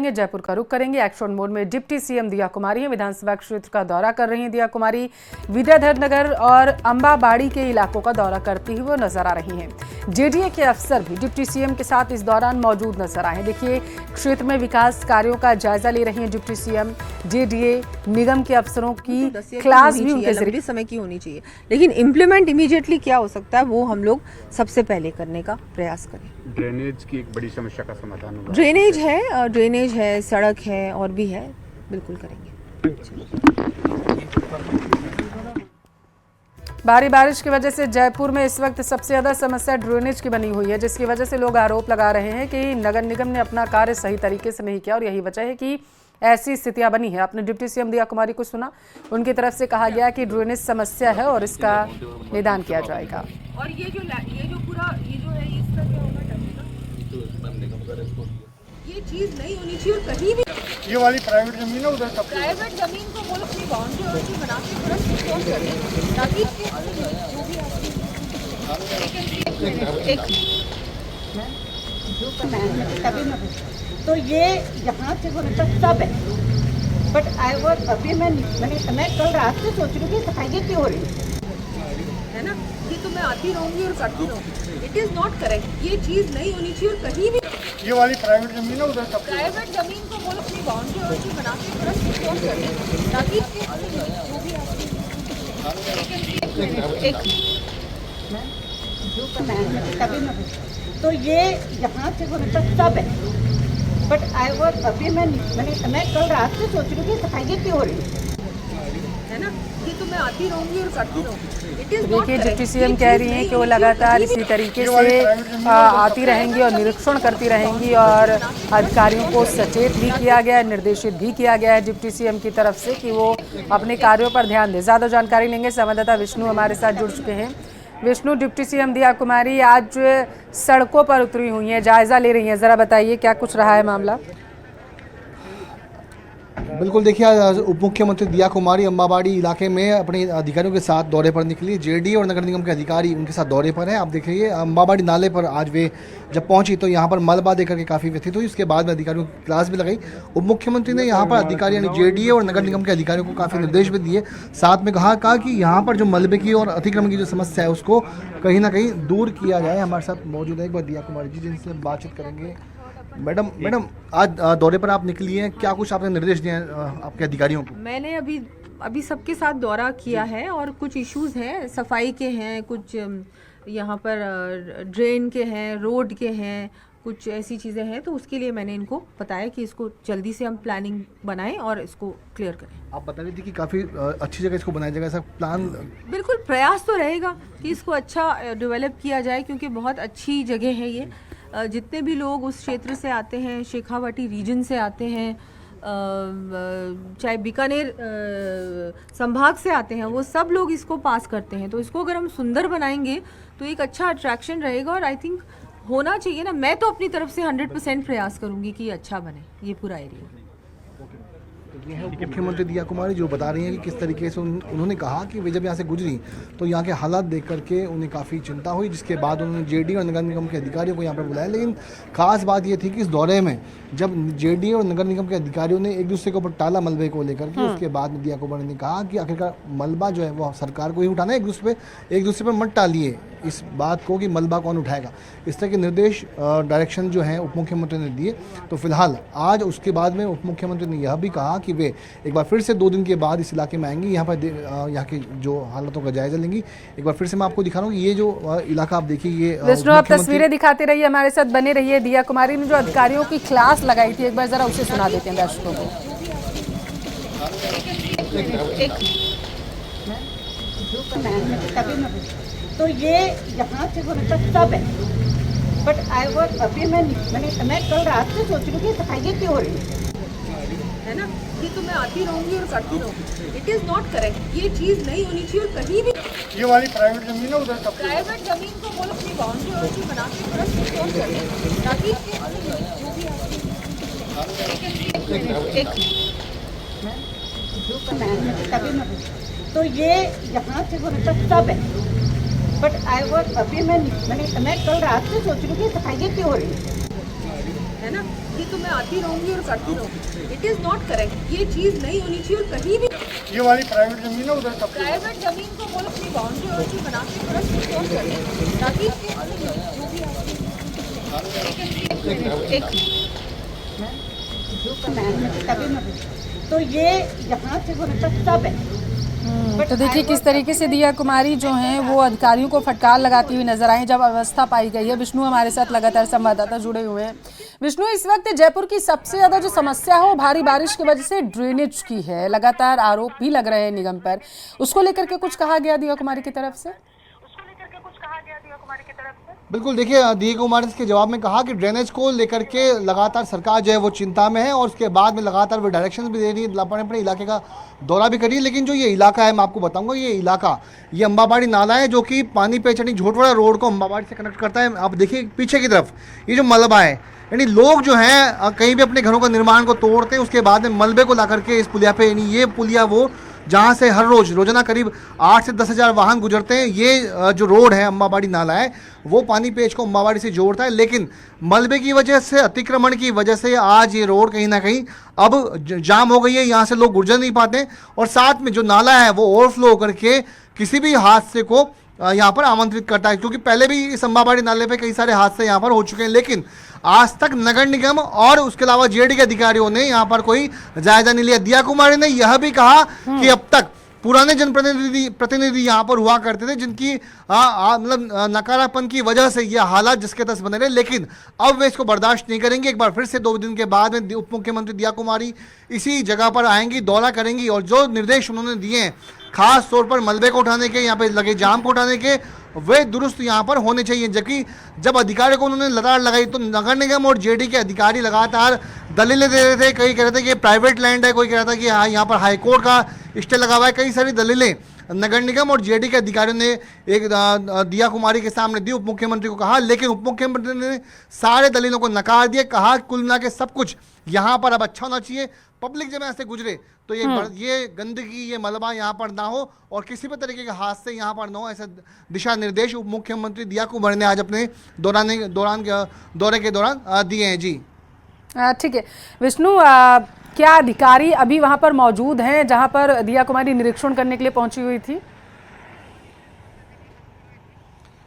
बढ़ेंगे, जयपुर का रुख करेंगे। एक्शन मोड में डिप्टी सीएम दिया कुमारी हैं। विधानसभा क्षेत्र का दौरा कर रही हैं दिया कुमारी। विद्याधर नगर और अंबाबाड़ी के इलाकों का दौरा करती हुई वो नजर आ रही हैं। जेडीए के अफसर भी डिप्टी सीएम के साथ इस दौरान मौजूद नजर आए। देखिए, क्षेत्र में विकास कार्यों का जायजा ले रही हैं डिप्टी सीएम। जेडीए निगम के अफसरों की क्लास भी उनके जरिए समय की होनी चाहिए, लेकिन इम्प्लीमेंट इमीडिएटली क्या हो सकता है वो हम लोग सबसे पहले करने का प्रयास करें। ड्रेनेज की एक बड़ी समस्या का समाधान होगा। ड्रेनेज है, सड़क है और भी है, बिल्कुल करेंगे। भारी बारिश की वजह से जयपुर में इस वक्त सबसे ज्यादा समस्या ड्रेनेज की बनी हुई है, जिसकी वजह से लोग आरोप लगा रहे हैं कि नगर निगम ने अपना कार्य सही तरीके से नहीं किया और यही वजह है कि ऐसी स्थितियां बनी है। आपने डिप्टी सीएम दिया कुमारी को सुना, उनकी तरफ से कहा गया कि ड्रेनेज समस्या है और इसका निदान किया जाएगा। और ये जो पूरा ये जो है इसका क्या होगा, ये चीज नहीं होनी चाहिए। और कहीं भी ये वाली प्राइवेट जमीन है, उधर प्राइवेट जमीन को वो अपनी बाउंड्री बना के पूरा सिक्योर करें, ताकि जो भी तो ये यहाँ से वो तक सब है। बट आई वॉज अभी मैं कल रात से सोच रही हूँ कि सफाई क्यों हो रही है ना, ये तो मैं आती रहूंगी और करती रहूंगी। इट इज नॉट करेक्ट, ये चीज नहीं होनी चाहिए। और कहीं भी ये वाली प्राइवेट जमीन है, उधर प्राइवेट जमीन को वो अपनी बाउंड्री बना के पूरा सिक्योर करें, ताकि जो भी तो ये यहाँ से वो तक सब है। बट आई वॉज अभी मैं कल रात से सोच रही हूँ कि सफाई क्यों हो रही है ना, ये तो मैं आती रहूंगी और करती रहूंगी। देखिए, डिप्टी सीएम कह रही हैं कि वो लगातार इसी तरीके से आती रहेंगी और निरीक्षण करती रहेंगी और अधिकारियों को सचेत भी किया गया है, निर्देशित भी किया गया है डिप्टी सीएम की तरफ से कि वो अपने कार्यों पर ध्यान दें। ज्यादा जानकारी लेंगे, संवाददाता विष्णु हमारे साथ जुड़ चुके हैं। विष्णु, डिप्टी सीएम दिया कुमारी आज सड़कों पर उतरी हुई हैं, जायजा ले रही हैं, जरा बताइए क्या कुछ रहा है मामला। बिल्कुल, देखिए, उप मुख्यमंत्री दिया कुमारी अंबाबाड़ी इलाके में अपने अधिकारियों के साथ दौरे पर निकली। जेडीए और नगर निगम के अधिकारी उनके साथ दौरे पर हैं। आप देखिए, अंबाबाड़ी नाले पर आज वे जब पहुंची तो यहाँ पर मलबा देकर के काफ़ी व्यथित हुई। उसके बाद में अधिकारियों की क्लास भी लगाई। उप मुख्यमंत्री ने यहाँ पर अधिकारी यानी जेडीए और नगर निगम के अधिकारियों को काफ़ी निर्देश भी दिए। साथ में कहा कि यहाँ पर जो मलबे की और अतिक्रमण की जो समस्या है उसको कहीं ना कहीं दूर किया जाए। हमारे साथ मौजूद है एक बार दिया कुमारी जी, जिनसे बातचीत करेंगे। मैडम, आज दौरे पर आप निकली हैं, क्या कुछ आपने निर्देश दिए हैं आपके अधिकारियों को? मैंने अभी सबके साथ दौरा किया है और कुछ इश्यूज हैं, सफाई के हैं, कुछ यहाँ पर ड्रेन के हैं, रोड के हैं, कुछ ऐसी चीज़ें हैं। तो उसके लिए मैंने इनको बताया कि इसको जल्दी से हम प्लानिंग बनाएं और इसको क्लियर करें। आप बता रही थी कि काफ़ी अच्छी जगह इसको बनाया जाएगा, ऐसा प्लान? बिल्कुल, प्रयास तो रहेगा कि इसको अच्छा डेवलप किया जाए, क्योंकि बहुत अच्छी जगह है ये। जितने भी लोग उस क्षेत्र से आते हैं, शेखावाटी रीजन से आते हैं, चाहे बीकानेर संभाग से आते हैं, वो सब लोग इसको पास करते हैं। तो इसको अगर हम सुंदर बनाएंगे तो एक अच्छा अट्रैक्शन रहेगा और आई थिंक होना चाहिए ना। मैं तो अपनी तरफ से 100% प्रयास करूंगी कि अच्छा बने ये पूरा एरिया। ये है मुख्यमंत्री दिया कुमारी जो बता रही हैं कि किस तरीके से उन्होंने कहा कि वे जब यहाँ से गुजरी तो यहाँ के हालात देख करके उन्हें काफ़ी चिंता हुई, जिसके बाद उन्होंने जेडीए और नगर निगम के अधिकारियों को यहाँ पर बुलाया। लेकिन खास बात ये थी कि इस दौरे में जब जेडीए और नगर निगम के अधिकारियों ने एक दूसरे के ऊपर टाला मलबे को लेकर के, उसके बाद में दिया कुमारी ने कहा कि आखिरकार मलबा जो है वो सरकार को ही उठाना है, एक दूसरे पर मत टालिए इस बात को कि मलबा कौन उठाएगा। इस तरह के निर्देश डायरेक्शन जो है उप मुख्यमंत्री ने दिए। तो फिलहाल आज उसके बाद में उप मुख्यमंत्री ने यह भी कहा कि वे एक बार फिर से 2 दिन के बाद इस इलाके में आएंगी, यहाँ पर यहाँ के जो हालातों का जायजा लेंगी। एक बार फिर से मैं आपको दिखा रहा हूँ ये जो इलाका आप देखिए, ये विष्णु, आप तस्वीरें दिखाते रहिए, हमारे साथ बने रहिए। दिया कुमारी ने जो अधिकारियों की क्लास लगाई थी, एक बार जरा उसे सुना देते हैं दर्शकों को। तो ये यहाँ से वो तक सब है। बट आई वॉज अभी मैं कल रात से सोच रही हूँ कि सफाई क्यों हो रही है ना, ये तो मैं आती रहूंगी और करती रहूंगी। इट इज नॉट करेक्ट, ये चीज नहीं होनी चाहिए। और कहीं भी ये वाली प्राइवेट जमीन है, उधर प्राइवेट जमीन को वो अपनी बाउंड्री बना के पूरा सिक्योर करें, ताकि जो भी तो ये यहाँ से वो तक सब है। बट आई वॉज अभी मैं कल रात से सोच रही हूँ कि सफाई क्यों हो रही है ना, ये तो मैं मैं आती रहूंगी और करती रहूंगी। इट इज़ नॉट करेक्ट, ये चीज़ नहीं होनी चाहिए। और कहीं भी ये वाली प्राइवेट जमीन है उधर कब्जा प्राइवेट जमीन को वो अपनी बाउंड्री वाउंड्री बना के तुरंत सिक्योर करें, ताकि जो भी तो ये यहाँ से वो तक सब है। तो देखिए किस तरीके से दिया कुमारी जो हैं वो अधिकारियों को फटकार लगाती हुई नजर आई जब अवस्था पाई गई है। विष्णु हमारे साथ लगातार संवाददाता जुड़े हुए हैं। विष्णु, इस वक्त जयपुर की सबसे ज्यादा जो समस्या है वो भारी बारिश की वजह से ड्रेनेज की है। लगातार आरोप भी लग रहे हैं निगम पर, उसको लेकर के कुछ कहा गया दिया कुमारी की तरफ से? बिल्कुल, देखिए दिया कुमारी इसके जवाब में कहा कि ड्रेनेज को लेकर के लगातार सरकार जो है वो चिंता में है और उसके बाद में लगातार वो डायरेक्शंस भी दे रही है, अपने इलाके का दौरा भी करिए। लेकिन जो ये इलाका है मैं आपको बताऊंगा, ये इलाका ये अम्बाबाड़ी नाला है जो कि पानी पे चढ़ी झोटवाड़ा रोड को अम्बाबाड़ी से कनेक्ट करता है। आप देखिए पीछे की तरफ ये जो मलबा है, यानी लोग जो हैं कहीं भी अपने घरों का निर्माण को तोड़ते हैं, उसके बाद में मलबे को ला करके इस पुलिया पे, यानी ये पुलिया वो जहाँ से हर रोजाना करीब 8 से 10 हज़ार वाहन गुजरते हैं। ये जो रोड है अम्बाबाड़ी नाला है वो पानी पेच को अम्बाबाड़ी से जोड़ता है, लेकिन मलबे की वजह से, अतिक्रमण की वजह से आज ये रोड कहीं ना कहीं अब जाम हो गई है, यहाँ से लोग गुजर नहीं पाते और साथ में जो नाला है वो ओवरफ्लो करके किसी भी हादसे को यहाँ पर आमंत्रित करता है। क्योंकि पहले भी इस अम्बाबाड़ी नाले पे कई सारे हादसे यहाँ पर हो चुके हैं, लेकिन आज तक नगर निगम और उसके अलावा जेडी के अधिकारियों ने यहाँ पर कोई जायजा नहीं लिया। दिया कुमारी ने यह भी कहा कि अब तक पुराने जनप्रतिनिधि यहाँ पर हुआ करते थे जिनकी मतलब नकारापन की वजह से ये हालात जिसके तस बने रहे, लेकिन अब वे इसको बर्दाश्त नहीं करेंगे। एक बार फिर से 2 दिन के बाद में उप मुख्यमंत्री दिया कुमारी इसी जगह पर आएंगी, दौरा करेंगी और जो निर्देश उन्होंने दिए हैं खास तौर पर मलबे को उठाने के, यहाँ पे लगे जाम को उठाने के, वे दुरुस्त यहाँ पर होने चाहिए। जबकि जब अधिकारियों को उन्होंने लताड़ लगाई तो नगर निगम और जेडी के अधिकारी लगातार दलीलें दे रहे थे। कई कह रहे थे कि प्राइवेट लैंड है, कोई कह रहा था कि हाँ यहाँ पर हाईकोर्ट का स्टे लगा हुआ है। कई सारी दलीलें नगर निगम और जेडी के अधिकारियों ने एक दिया कुमारी के सामने दी, उप मुख्यमंत्री को कहा, लेकिन उप मुख्यमंत्री ने सारे दलीलों को नकार दिया। कहा कुल मिला के सब कुछ यहाँ पर अब अच्छा होना चाहिए, पब्लिक जब यहाँ से गुजरे तो ये गंदगी, ये मलबा यहाँ पर ना हो और किसी भी तरीके के हादसे यहाँ पर ना हो, ऐसा दिशा निर्देश उप मुख्यमंत्री दिया कुमारी ने आज अपने दौरे के दौरान दिए हैं। जी ठीक है विष्णु, क्या अधिकारी अभी वहां पर मौजूद हैं जहां पर दिया कुमारी निरीक्षण करने के लिए पहुंची हुई थी?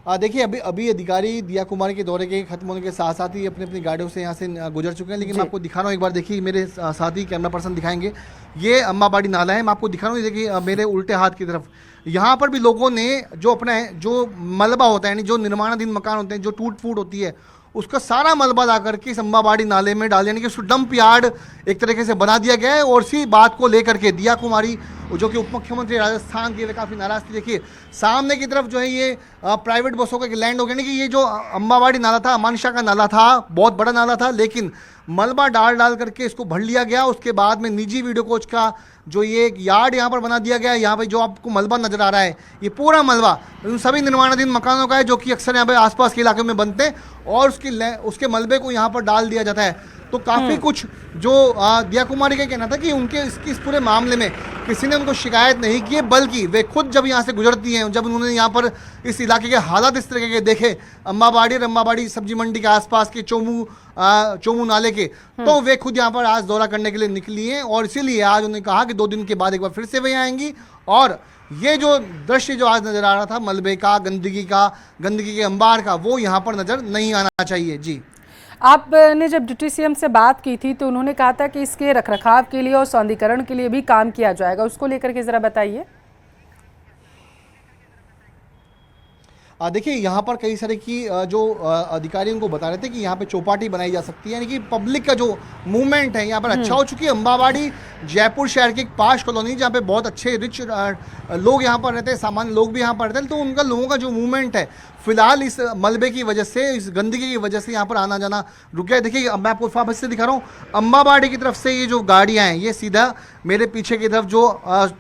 देखिए अभी अधिकारी दिया कुमारी के दौरे के खत्म होने के साथ साथ ही अपनी अपनी गाड़ियों से यहाँ से गुजर चुके हैं। लेकिन मैं आपको दिखा रहा हूँ, एक बार देखिए, मेरे साथ ही कैमरा पर्सन दिखाएंगे, ये अम्बाबाड़ी नाला है। मैं आपको दिखा रहा हूँ, देखिए मेरे उल्टे हाथ की तरफ यहाँ पर भी लोगों ने जो अपना जो मलबा होता है, यानी जो निर्माणाधीन मकान होते हैं, जो टूट फूट होती है, उसका सारा मलबा ला करके इस अम्बाबाड़ी नाले में डाल, यानी कि उसको डंप यार्ड एक तरीके से बना दिया गया है। और इसी बात को लेकर के दिया कुमारी जो कि उप मुख्यमंत्री राजस्थान के वे काफ़ी नाराज थी। देखिए सामने की तरफ जो है ये प्राइवेट बसों का लैंड हो गया, यानी कि ये जो अम्बाबाड़ी नाला था, अमानशाह का नाला था, बहुत बड़ा नाला था, लेकिन मलबा डाल करके इसको भर लिया गया। उसके बाद में निजी वीडियो कोच का जो ये एक यार्ड यहाँ पर बना दिया गया है। यहाँ पे जो आपको मलबा नजर आ रहा है, ये पूरा मलबा उन सभी निर्माणाधीन मकानों का है जो कि अक्सर यहाँ पे आसपास के इलाके में बनते हैं और उसके मलबे को यहाँ पर डाल दिया जाता है। तो काफ़ी कुछ जो दिया कुमारी का कहना था कि उनके इस पूरे मामले में किसी ने उनको शिकायत नहीं की है, बल्कि वे खुद जब यहाँ से गुजरती हैं, जब उन्होंने यहाँ पर इस इलाके के हालात इस तरीके के देखे, अम्बाबाड़ी सब्जी मंडी के आसपास के चोमू नाले के, तो वे खुद यहाँ पर आज दौरा करने के लिए निकली हैं। और इसीलिए आज उन्होंने कहा कि 2 दिन के बाद एक बार फिर से वे आएंगी और ये जो दृश्य जो आज नज़र आ रहा था मलबे का, गंदगी के अंबार का, वो यहाँ पर नज़र नहीं आना चाहिए। जी, आपने जब डिप्टी सीएम से बात की थी तो उन्होंने कहा था कि इसके रखरखाव के लिए और सौंदर्यीकरण के लिए भी काम किया जाएगा, उसको लेकर के जरा बताइए। देखिए यहाँ पर कई सारे की जो अधिकारी उनको बता रहे थे कि यहाँ पे चौपाटी बनाई जा सकती है, यानी कि पब्लिक का जो मूवमेंट है यहाँ पर अच्छा हो चुकी है। अम्बाबाड़ी जयपुर शहर की एक पाश कॉलोनी जहाँ पे बहुत अच्छे रिच लोग यहाँ पर रहते हैं, सामान्य लोग भी यहाँ पर रहते हैं, तो उनका लोगों का जो मूवमेंट है फिलहाल इस मलबे की वजह से, इस गंदगी की वजह से यहाँ पर आना जाना रुक गया है। देखिए अब मैं आपको वापस से दिखा रहा हूँ, अम्बाबाड़ी की तरफ से ये जो गाड़ियाँ हैं ये सीधा मेरे पीछे की तरफ जो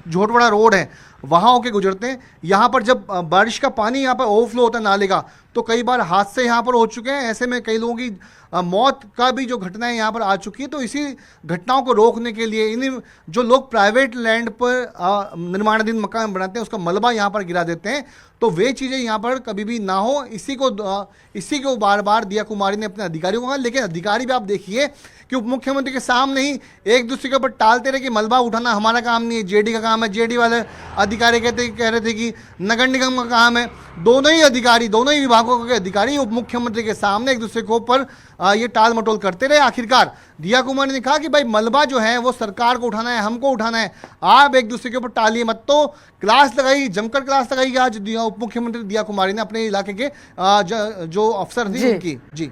झोटवाड़ा रोड है वहाँ होके गुजरते हैं। यहाँ पर जब बारिश का पानी यहाँ पर ओवरफ्लो होता है नाले का, तो कई बार हादसे यहाँ पर हो चुके हैं। ऐसे में कई लोगों की मौत का भी जो घटनाएं यहाँ पर आ चुकी है। तो इसी घटनाओं को रोकने के लिए इन जो लोग प्राइवेट लैंड पर निर्माणाधीन मकान बनाते हैं उसका मलबा यहाँ पर गिरा देते हैं, तो वे चीज़ें यहाँ पर कभी भी ना हो, इसी को बार बार दिया कुमारी ने अपने अधिकारियों को कहा। लेकिन अधिकारी भी आप देखिए कि उप मुख्यमंत्री के सामने ही एक दूसरे के ऊपर टालते रहे कि मलबा उठाना हमारा काम नहीं है, जेडी का काम है। जेडी वाले अधिकारी कह रहे थे कि नगर निगम का काम है। दोनों ही विभागों के अधिकारी उप मुख्यमंत्री के सामने एक दूसरे के ऊपर ये टाल मटोल करते रहे। आखिरकार दिया कुमारी ने कहा कि भाई मलबा जो है वो सरकार को उठाना है, हमको उठाना है, आप एक दूसरे के ऊपर टालिए मत। तो क्लास लगाई, जमकर क्लास लगाई आज उप मुख्यमंत्री दिया कुमारी ने अपने इलाके के जो अफसर थे उनकी। जी।